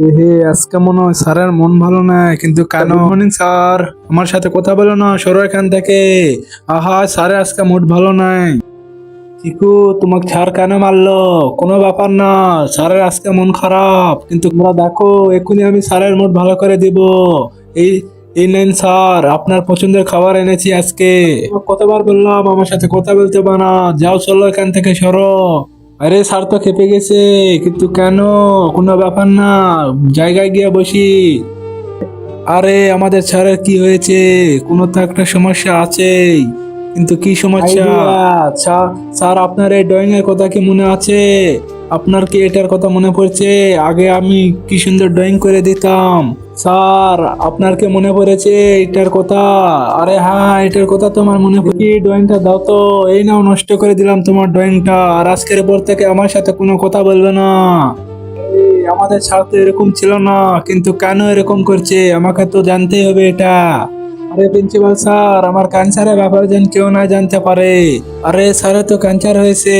এহে আজকে মনে হয় স্যারের মন ভালো না, কিন্তু কেন? গুড মর্নিং স্যার, আমার সাথে কথা বলো না, সরো এখান থেকে। আহা, স্যারের আজকে মুড ভালো নাই। চিকু, তোমাকে স্যার কেন মারলো? কোনো ব্যাপার না, স্যারের আজকে মন খারাপ, কিন্তু তোমরা দেখো এক্ষুনি আমি স্যারের মুড ভালো করে দিব। এই এই নেন স্যার, আপনার পছন্দের খাবার এনেছি আজকে। তোমাকে কতবার বললাম আমার সাথে কথা বলতে বানা, যাও চলো এখান থেকে সরো। আরে স্যার তো খেপে গেছে, কিন্তু কেন? কোনো ব্যাপার না, জায়গায় গিয়ে বসি। আরে আমাদের স্যারের কি হয়েছে? কোনো তো একটা সমস্যা আছেই, কিন্তু কি সমস্যা? স্যার, আপনার এই ড্রয়িং এর কথা কি মনে আছে? আপনার কি এটার কথা মনে পড়ছে? আগে আমি কি সুন্দর ড্রয়িং করে দিতাম। স্যার, আপনার কি মনে পড়েছে এটার কথা? আরে হ্যাঁ, এটার কথা তোমার মনে পড়ে? ড্রয়িংটা দাও তো। এই নাও, নষ্ট করে দিলাম তোমার ড্রয়িংটা, আর আজকের পর থেকে আমার সাথে কোনো কথা বলবে না। আমাদের স্যার তো এরকম ছিল না, কিন্তু কেন এরকম করছে আমাকে তো জানতেই হবে এটা। আরে প্রিন্সিপাল স্যার, আমার ক্যান্সারের ব্যাপারে যেন কেউ না জানতে পারে। আরে স্যারের তো ক্যান্সার হয়েছে।